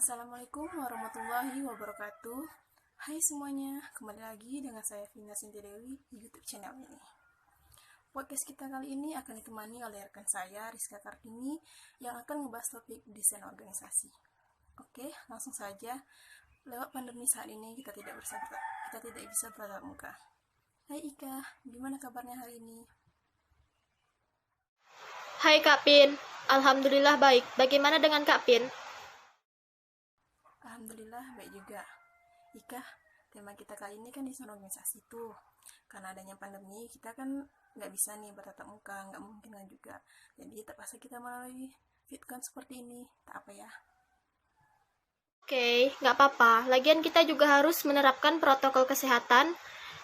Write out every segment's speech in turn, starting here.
Assalamualaikum warahmatullahi wabarakatuh. Hai semuanya, kembali lagi dengan saya Vina Sintia Dewi di YouTube channel ini. Podcast kita kali ini akan ditemani oleh rekan saya Rizka Kartini yang akan membahas topik desain organisasi. Oke, langsung saja. Lewat pandemi saat ini kita tidak bisa bertatap muka. Hai Ika, gimana kabarnya hari ini? Hai Kak Pin, Alhamdulillah baik. Bagaimana dengan Kak Pin? Alhamdulillah baik juga. Ika, tema kita kali ini kan desain organisasi tuh. Karena adanya pandemi, kita kan nggak bisa nih bertatap muka, nggak mungkin kan juga. Jadi terpaksa kita melalui vidcon seperti ini. Tak apa ya. Oke, nggak apa-apa. Lagian kita juga harus menerapkan protokol kesehatan.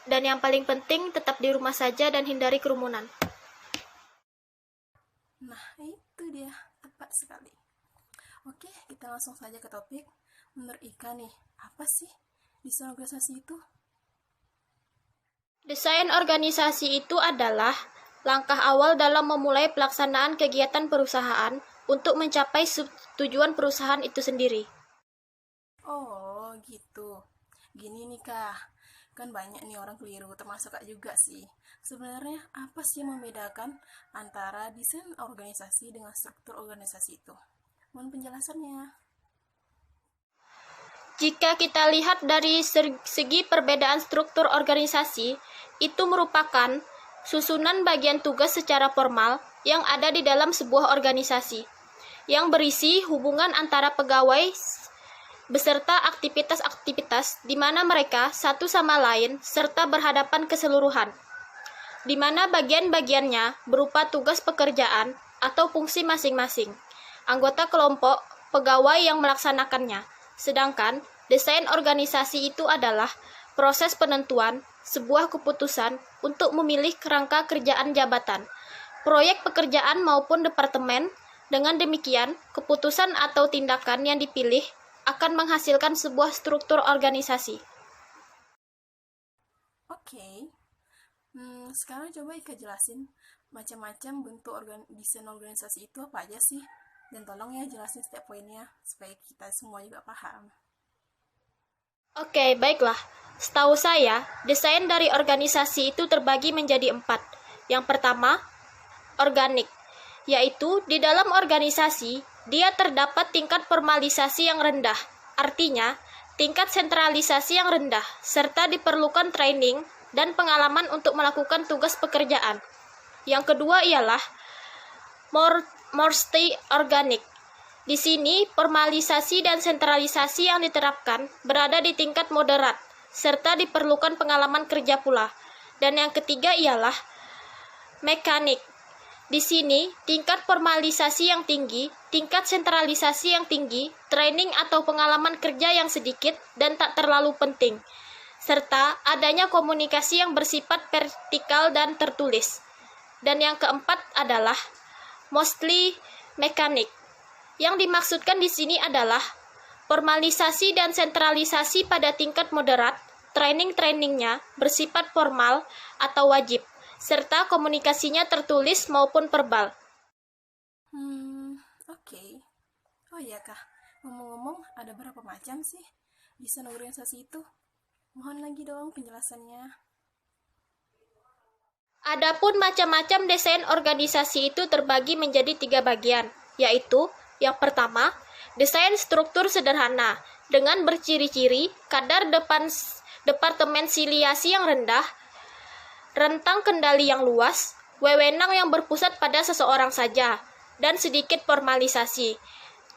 Dan yang paling penting tetap di rumah saja dan hindari kerumunan. Nah, itu dia. Tepat sekali. Oke, kita langsung saja ke topik. Menurut Ika nih, apa sih desain organisasi itu? Desain organisasi itu adalah langkah awal dalam memulai pelaksanaan kegiatan perusahaan untuk mencapai tujuan perusahaan itu sendiri. Oh, gitu. Gini nih Kak, kan banyak nih orang keliru, termasuk Kak juga sih. Sebenarnya apa sih yang membedakan antara desain organisasi dengan struktur organisasi itu? Mohon penjelasannya. Jika kita lihat dari segi perbedaan struktur organisasi, itu merupakan susunan bagian tugas secara formal yang ada di dalam sebuah organisasi, yang berisi hubungan antara pegawai beserta aktivitas-aktivitas di mana mereka satu sama lain serta berhadapan keseluruhan, di mana bagian-bagiannya berupa tugas pekerjaan atau fungsi masing-masing, anggota kelompok, pegawai yang melaksanakannya. Sedangkan desain organisasi itu adalah proses penentuan sebuah keputusan untuk memilih kerangka kerjaan jabatan, proyek pekerjaan maupun departemen. Dengan demikian, keputusan atau tindakan yang dipilih akan menghasilkan sebuah struktur organisasi. Oke. Sekarang coba Ika jelasin macam-macam bentuk desain organisasi itu apa aja sih? Dan tolong ya jelasin setiap poinnya supaya kita semua juga paham. Oke, baiklah. Setahu saya, desain dari organisasi itu terbagi menjadi 4. Yang pertama, organik, yaitu di dalam organisasi, dia terdapat tingkat formalisasi yang rendah, artinya tingkat sentralisasi yang rendah, serta diperlukan training dan pengalaman untuk melakukan tugas pekerjaan. Yang kedua ialah multi organik. Di sini, formalisasi dan sentralisasi yang diterapkan berada di tingkat moderat, serta diperlukan pengalaman kerja pula. Dan yang ketiga ialah mekanik. Di sini, tingkat formalisasi yang tinggi, tingkat sentralisasi yang tinggi, training atau pengalaman kerja yang sedikit dan tak terlalu penting, serta adanya komunikasi yang bersifat vertikal dan tertulis. Dan yang keempat adalah mostly mekanik. Yang dimaksudkan di sini adalah formalisasi dan sentralisasi pada tingkat moderat, training-trainingnya bersifat formal atau wajib, serta komunikasinya tertulis maupun verbal. Oke. Oh iya Kak, ngomong-ngomong ada berapa macam sih desain organisasi itu? Mohon lagi dong penjelasannya. Adapun macam-macam desain organisasi itu terbagi menjadi 3 bagian, yaitu yang pertama, desain struktur sederhana dengan berciri-ciri kadar departemensialiasi yang rendah, rentang kendali yang luas, wewenang yang berpusat pada seseorang saja, dan sedikit formalisasi.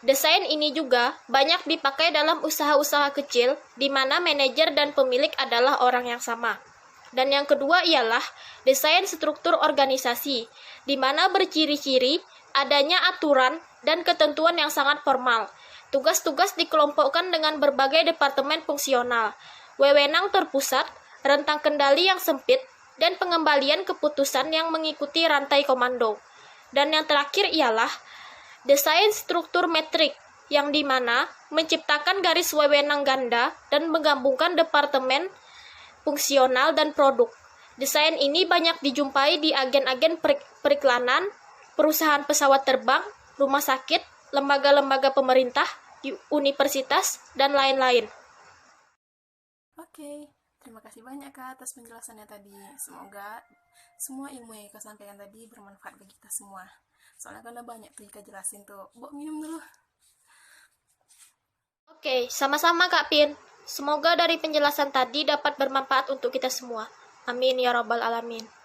Desain ini juga banyak dipakai dalam usaha-usaha kecil di mana manajer dan pemilik adalah orang yang sama. Dan yang kedua ialah desain struktur organisasi, di mana berciri-ciri adanya aturan dan ketentuan yang sangat formal. Tugas-tugas dikelompokkan dengan berbagai departemen fungsional, wewenang terpusat, rentang kendali yang sempit, dan pengembalian keputusan yang mengikuti rantai komando. Dan yang terakhir ialah desain struktur metrik, yang dimana menciptakan garis wewenang ganda dan menggabungkan departemen fungsional dan produk. Desain ini banyak dijumpai di agen-agen periklanan, perusahaan pesawat terbang, rumah sakit, lembaga-lembaga pemerintah, universitas, dan lain-lain. Oke, terima kasih banyak Kak atas penjelasannya tadi. Semoga semua ilmu yang Kak sampaikan tadi bermanfaat bagi kita semua. Soalnya kan udah banyak tuh Kak jelasin tuh. Bok minum dulu. Oke, sama-sama Kak Pin. Semoga dari penjelasan tadi dapat bermanfaat untuk kita semua. Amin ya rabbal alamin.